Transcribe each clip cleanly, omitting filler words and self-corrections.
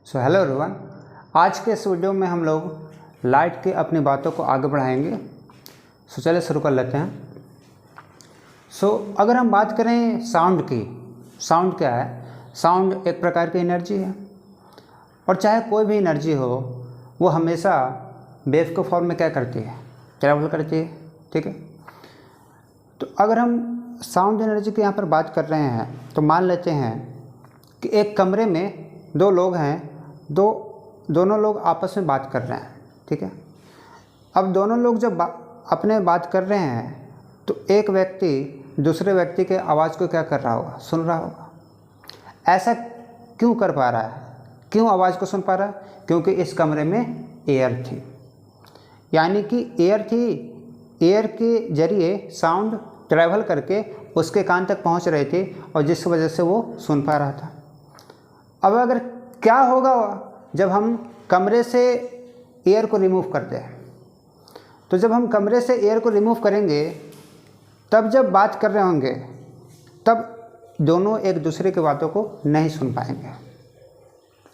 So hello everyone, आज के इस वीडियो में हम लोग लाइट की अपनी बातों को आगे बढ़ाएंगे। सो चलिए शुरू कर लेते हैं। अगर हम बात करें साउंड की, साउंड क्या है? साउंड एक प्रकार की एनर्जी है और चाहे कोई भी एनर्जी हो वो हमेशा वेव के फॉर्म में क्या करती है? ट्रैवल करती है। ठीक है, तो अगर हम साउंड एनर्जी की यहाँ पर बात कर रहे हैं तो मान लेते हैं कि एक कमरे में दो लोग हैं, दोनों लोग आपस में बात कर रहे हैं। ठीक है, अब दोनों लोग जब अपने बात कर रहे हैं तो एक व्यक्ति दूसरे व्यक्ति के आवाज़ को क्या कर रहा होगा? सुन रहा होगा। ऐसा क्यों कर पा रहा है? क्यों आवाज़ को सुन पा रहा है? क्योंकि इस कमरे में एयर थी, यानी कि एयर थी। एयर के जरिए साउंड ट्रैवल करके उसके कान तक पहुंच रही थी और जिस वजह से वो सुन पा रहा था। अब अगर क्या होगा जब हम कमरे से एयर को रिमूव करते हैं, तो जब हम कमरे से एयर को रिमूव करेंगे तब जब बात कर रहे होंगे तब दोनों एक दूसरे की बातों को नहीं सुन पाएंगे।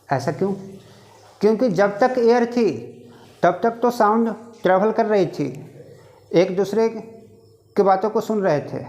ऐसा क्यों? क्योंकि जब तक एयर थी तब तक तो साउंड ट्रैवल कर रही थी, एक दूसरे की बातों को सुन रहे थे,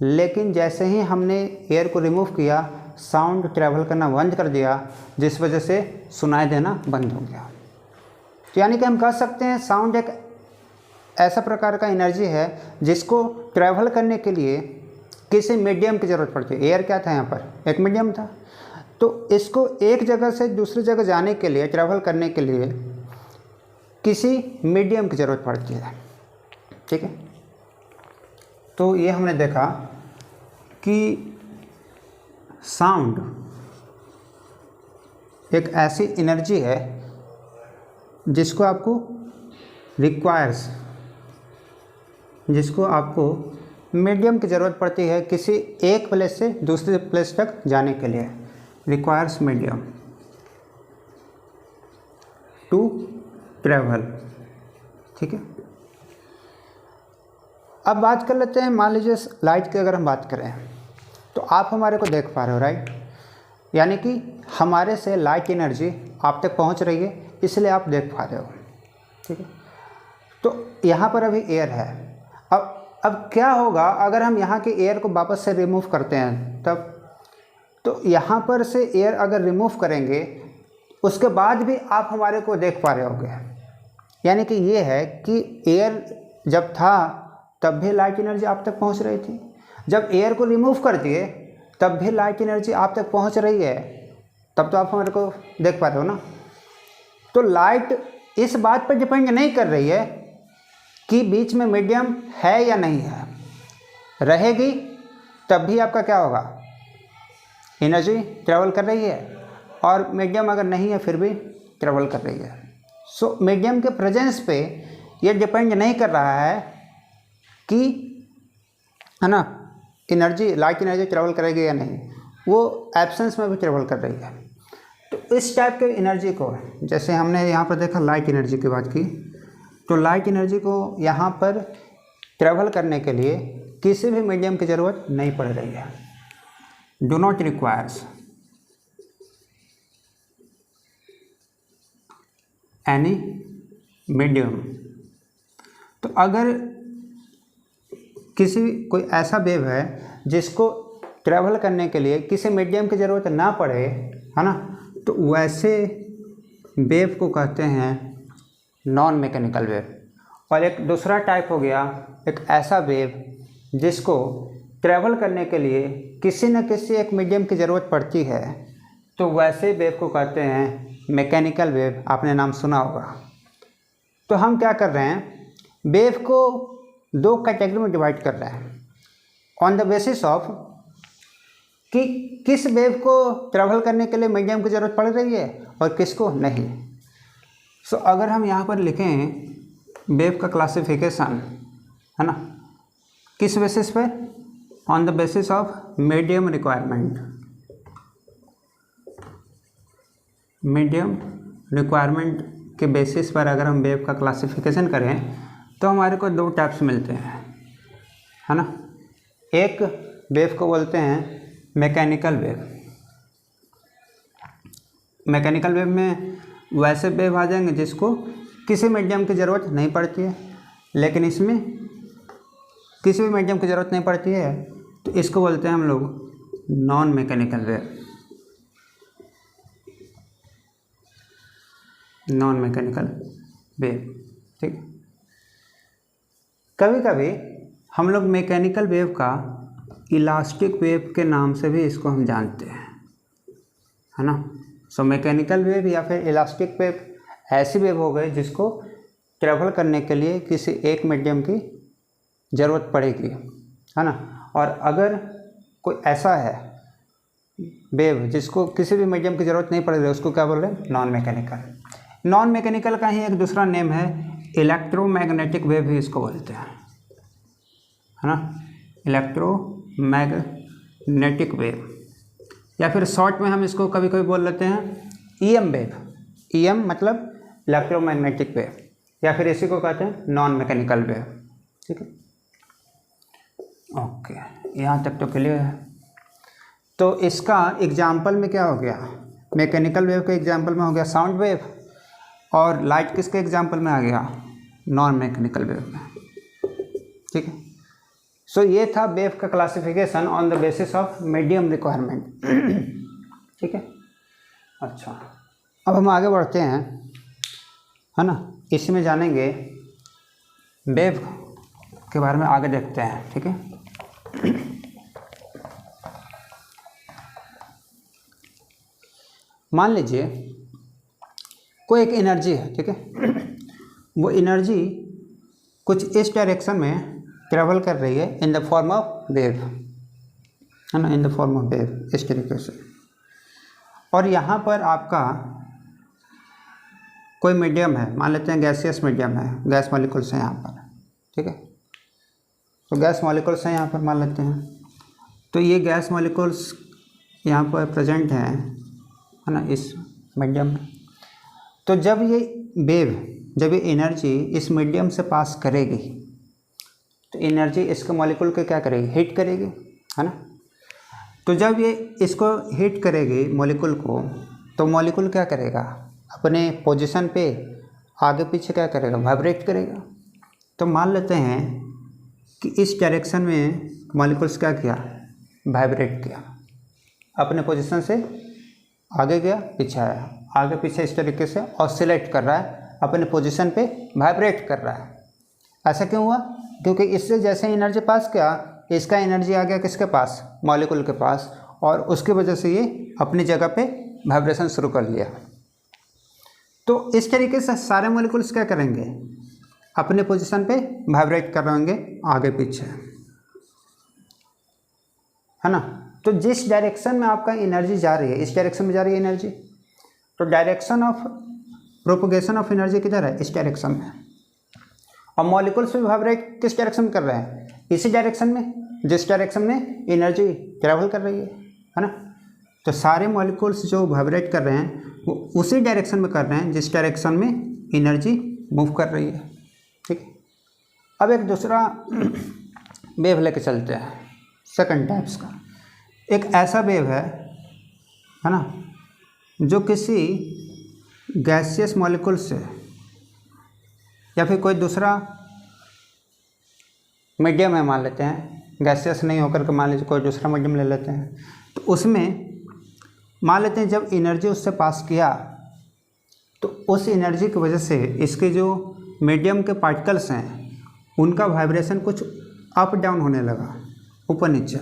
लेकिन जैसे ही हमने एयर को रिमूव किया साउंड ट्रैवल करना बंद कर दिया, जिस वजह से सुनाई देना बंद हो गया। तो यानी कि हम कह सकते हैं साउंड एक ऐसा प्रकार का एनर्जी है जिसको ट्रैवल करने के लिए किसी मीडियम की ज़रूरत पड़ती है। एयर क्या था? यहाँ पर एक मीडियम था, तो इसको एक जगह से दूसरी जगह जाने के लिए, ट्रैवल करने के लिए किसी मीडियम की ज़रूरत पड़ती है। ठीक है, तो ये हमने देखा कि साउंड एक ऐसी एनर्जी है जिसको आपको मीडियम की ज़रूरत पड़ती है किसी एक प्लेस से दूसरे प्लेस तक जाने के लिए। Requires medium to travel. ठीक है, अब बात कर लेते हैं, मान लीजिए लाइट की अगर हम बात करें तो आप हमारे को देख पा रहे हो, राइट? यानी कि हमारे से लाइट एनर्जी आप तक पहुंच रही है, इसलिए आप देख पा रहे हो। ठीक है, तो यहाँ पर अभी एयर है। अब क्या होगा अगर हम यहाँ के एयर को वापस से रिमूव करते हैं तब? तो यहाँ पर से एयर अगर रिमूव करेंगे उसके बाद भी आप हमारे को देख पा रहे होंगे। यानी कि ये है कि एयर जब था तब भी लाइट एनर्जी आप तक पहुँच रही थी, जब एयर को रिमूव कर दिए तब भी लाइट एनर्जी आप तक पहुंच रही है, तब तो आप हमारे को देख पा रहे हो ना। तो लाइट इस बात पर डिपेंड नहीं कर रही है कि बीच में मीडियम है या नहीं है। रहेगी तब भी आपका क्या होगा? एनर्जी ट्रैवल कर रही है, और मीडियम अगर नहीं है फिर भी ट्रैवल कर रही है। सो मीडियम के प्रेजेंस पे ये डिपेंड नहीं कर रहा है कि, है ना, एनर्जी, लाइट एनर्जी ट्रैवल करेगी या नहीं, वो एब्सेंस में भी ट्रैवल कर रही है। तो इस टाइप के एनर्जी को, जैसे हमने यहाँ पर देखा लाइट एनर्जी की बात की, तो लाइट एनर्जी को यहाँ पर ट्रैवल करने के लिए किसी भी मीडियम की ज़रूरत नहीं पड़ रही है। Do not requires any medium. तो अगर कोई ऐसा वेव है जिसको ट्रैवल करने के लिए किसी मीडियम की ज़रूरत ना पड़े, है ना, तो वैसे वेव को कहते हैं नॉन मैकेनिकल वेव। और एक दूसरा टाइप हो गया एक ऐसा वेव जिसको ट्रैवल करने के लिए किसी न किसी एक मीडियम की ज़रूरत पड़ती है, तो वैसे वेव को कहते हैं मैकेनिकल वेव। आपने नाम सुना होगा। तो हम क्या कर रहे हैं, वेव को दो कैटेगरी में डिवाइड कर रहे हैं ऑन द बेसिस ऑफ कि किस वेव को ट्रैवल करने के लिए मीडियम की ज़रूरत पड़ रही है और किसको नहीं। सो अगर हम यहाँ पर लिखें वेव का क्लासिफिकेशन, है ना, किस बेसिस पे? On the basis of medium requirement. Medium requirement के बेसिस पर अगर हम वेव का क्लासिफिकेशन करें तो हमारे को दो टाइप्स मिलते हैं, है ना। एक वेव को बोलते हैं मैकेनिकल वेव। मैकेनिकल वेव में वैसे वेव आ जाएंगे जिसको किसी मीडियम की ज़रूरत नहीं पड़ती है, लेकिन इसमें किसी भी मीडियम की ज़रूरत नहीं पड़ती है, तो इसको बोलते हैं हम लोग non mechanical wave, non mechanical wave. ठीक, कभी कभी हम लोग मैकेनिकल वेव का इलास्टिक वेव के नाम से भी इसको हम जानते हैं, है ना। सो मैकेनिकल वेव या फिर इलास्टिक वेव ऐसी वेव हो गई जिसको ट्रैवल करने के लिए किसी एक मीडियम की ज़रूरत पड़ेगी, है ना। और अगर कोई ऐसा है वेव जिसको किसी भी मीडियम की ज़रूरत नहीं पड़ेगी, उसको क्या बोल रहे हैं, नॉन मैकेनिकल। नॉन मैकेनिकल का ही एक दूसरा नेम है इलेक्ट्रोमैग्नेटिक वेव भी इसको बोलते हैं, है ना, इलेक्ट्रोमैग्नेटिक वेव, या फिर शॉर्ट में हम इसको कभी कभी बोल लेते हैं ईएम वेव। ईएम मतलब इलेक्ट्रोमैग्नेटिक वेव, या फिर इसी को कहते हैं नॉन मैकेनिकल वेव। ठीक है, ओके, यहाँ तक तो क्लियर है। तो इसका एग्जाम्पल में क्या हो गया, मैकेनिकल वेव के एग्जाम्पल में हो गया साउंड वेव, और लाइट किसके एग्जाम्पल में आ गया, नॉन मैकेनिकल वेव में। ठीक है, सो ये था वेव का classification on the basis of medium requirement. ठीक है, अच्छा, अब हम आगे बढ़ते हैं, है ना। इसमें जानेंगे वेव के बारे में, आगे देखते हैं। ठीक है, मान लीजिए कोई एक एनर्जी है, ठीक है, वो एनर्जी कुछ इस डायरेक्शन में ट्रेवल कर रही है in the form of wave, है ना, in the form of wave, इस तरीके से। और यहाँ पर आपका कोई मीडियम है, मान लेते हैं गैसियस मीडियम है, गैस मॉलिक्यूल्स हैं यहाँ पर। ठीक है, तो गैस मॉलिक्यूल्स हैं यहाँ पर मान लेते हैं, तो ये गैस मॉलिक्यूल्स यहाँ पर प्रेजेंट हैं, है ना, इस मीडियम में। तो जब ये वेव, जब ये एनर्जी इस मीडियम से पास करेगी, तो एनर्जी इसके मॉलिक्यूल को क्या करेगी, हिट करेगी, है ना। तो जब ये इसको हिट करेगी मॉलिक्यूल को, तो मॉलिक्यूल क्या करेगा, अपने पोजीशन पे आगे पीछे क्या करेगा, वाइब्रेट करेगा। तो मान लेते हैं कि इस डायरेक्शन में मॉलिक्यूल्स क्या किया, वाइब्रेट किया, अपने पोजीशन से आगे गया, पीछे आया, आगे पीछे, इस तरीके से ऑसिलेट कर रहा है, अपने पोजीशन पे वाइब्रेट कर रहा है। ऐसा क्यों हुआ, क्योंकि इससे जैसे एनर्जी पास किया, इसका एनर्जी आ गया किसके पास, मॉलिक्यूल के पास, और उसकी वजह से ये अपनी जगह पे वाइब्रेशन शुरू कर लिया। तो इस तरीके से सारे मॉलिक्यूल्स क्या करेंगे, अपने पोजीशन पे वाइब्रेट कर रहेंगे आगे पीछे, है ना। तो जिस डायरेक्शन में आपका एनर्जी जा रही है, इस डायरेक्शन में जा रही है एनर्जी, तो direction of propagation of energy किधर है, इस डायरेक्शन में। और मॉलिक्यूल्स भी वाइब्रेट किस डायरेक्शन में कर रहे हैं, इसी डायरेक्शन में, जिस डायरेक्शन में एनर्जी ट्रैवल कर रही है ना। तो सारे मॉलिक्यूल्स जो वाइब्रेट कर रहे हैं वो उसी डायरेक्शन में कर रहे हैं जिस डायरेक्शन में एनर्जी मूव कर रही है। ठीक है, अब एक दूसरा वेव लेके चलते हैं, सेकंड टाइप्स का। एक ऐसा वेव है ना, जो किसी गैसियस मॉलिक्यूल से या फिर कोई दूसरा मीडियम है, मान लेते हैं गैसियस नहीं होकर के, मान लीजिए कोई दूसरा मीडियम ले लेते हैं, तो उसमें मान लेते हैं जब एनर्जी उससे पास किया, तो उस एनर्जी की वजह से इसके जो मीडियम के पार्टिकल्स हैं उनका वाइब्रेशन कुछ अप डाउन होने लगा, ऊपर नीचे।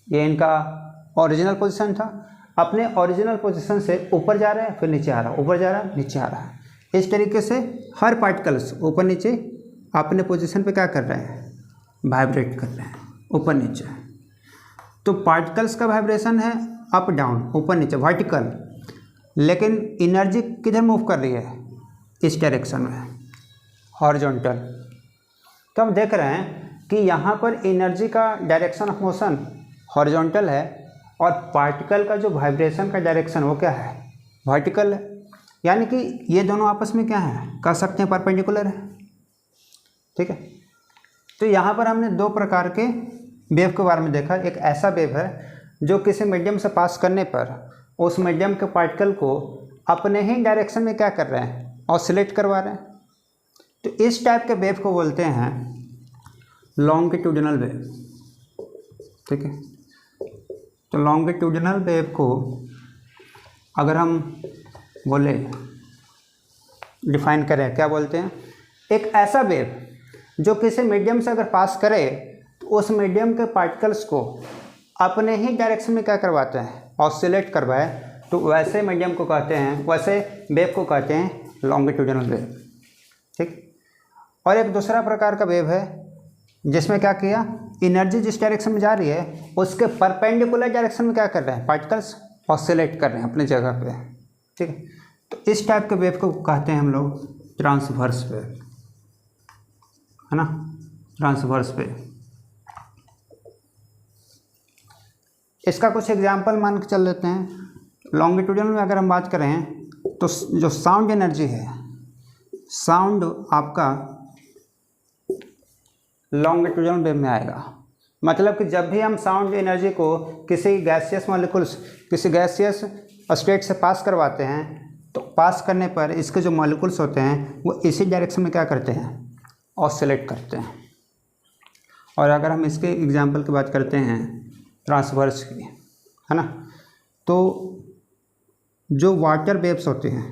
ये इनका ओरिजिनल पोजीशन था, अपने ओरिजिनल पोजीशन से ऊपर जा रहा है, फिर नीचे आ रहा है, ऊपर जा रहा है, नीचे आ रहा है। इस तरीके से हर पार्टिकल्स ऊपर नीचे अपने पोजीशन पे क्या कर रहे हैं, वाइब्रेट कर रहे हैं, ऊपर नीचे। तो पार्टिकल्स का वाइब्रेशन है अप डाउन, ऊपर नीचे, वर्टिकल, लेकिन एनर्जी किधर मूव कर रही है, इस डायरेक्शन में, हॉरिजॉन्टल। तो हम देख रहे हैं कि यहाँ पर एनर्जी का डायरेक्शन ऑफ मोशन हॉरिजॉन्टल है, और पार्टिकल का जो वाइब्रेशन का डायरेक्शन वो क्या है, वर्टिकल है। यानी कि ये दोनों आपस में क्या है, कह सकते हैं परपेंडिकुलर है। ठीक है, तो यहाँ पर हमने दो प्रकार के वेव के बारे में देखा। एक ऐसा वेव है जो किसी मीडियम से पास करने पर उस मीडियम के पार्टिकल को अपने ही डायरेक्शन में क्या कर रहे हैं, ऑसिलेट करवा रहे हैं। तो इस टाइप के वेव को बोलते हैं लॉन्गिट्यूडिनल वेव। ठीक है, तो लॉन्गिट्यूडिनल वेव को अगर हम बोले डिफाइन करें, क्या बोलते हैं, एक ऐसा वेव जो किसी मीडियम से अगर पास करे तो उस मीडियम के पार्टिकल्स को अपने ही डायरेक्शन में क्या करवाते हैं, ऑसिलेट करवाए, तो वैसे मीडियम को कहते हैं, वैसे वेव को कहते हैं लॉन्गिट्यूडिनल वेव। ठीक। और एक दूसरा प्रकार का वेव है जिसमें क्या किया, एनर्जी जिस डायरेक्शन में जा रही है उसके परपेंडिकुलर डायरेक्शन में क्या कर रहे हैं, पार्टिकल्स ऑसिलेट कर रहे हैं अपनी जगह पे। ठीक है, तो इस टाइप के वेव को कहते हैं हम लोग ट्रांसवर्स वेव, है ना, ट्रांसवर्स वेव। इसका कुछ एग्जांपल मान के चल लेते हैं। लॉन्गिट्यूडिनल में अगर हम बात करें तो जो साउंड एनर्जी है, साउंड आपका लॉन्गिट्यूडिनल वेव में आएगा। मतलब कि जब भी हम साउंड एनर्जी को किसी गैसियस मॉलिक्यूल्स, किसी गैसियस स्टेट से पास करवाते हैं, तो पास करने पर इसके जो मॉलिक्यूल्स होते हैं वो इसी डायरेक्शन में क्या करते हैं, ऑसिलेट करते हैं। और अगर हम इसके एग्जांपल की बात करते हैं ट्रांसवर्स की, है ना, तो जो वाटर वेव्स होते हैं,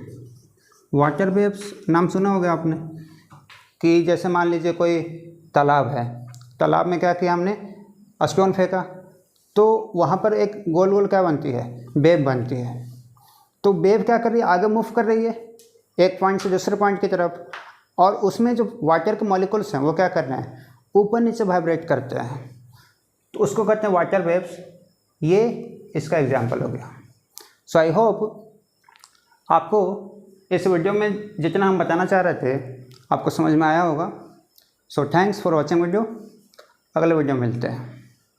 वाटर वेव्स नाम सुना होगा आपने, कि जैसे मान लीजिए कोई तालाब है, तालाब में क्या किया हमने, स्टोन फेंका, तो वहाँ पर एक गोल गोल क्या बनती है, वेव बनती है। तो वेव क्या कर रही है, आगे मूव कर रही है एक पॉइंट से दूसरे पॉइंट की तरफ, और उसमें जो वाटर के मॉलिक्यूल्स हैं वो क्या कर रहे हैं, ऊपर नीचे वाइब्रेट करते हैं, तो उसको कहते हैं वाटर वेव्स। ये इसका एग्जाम्पल हो गया। सो आई होप आपको इस वीडियो में जितना हम बताना चाह रहे थे आपको समझ में आया होगा। So thanks for watching video. अगले वीडियो में मिलते हैं।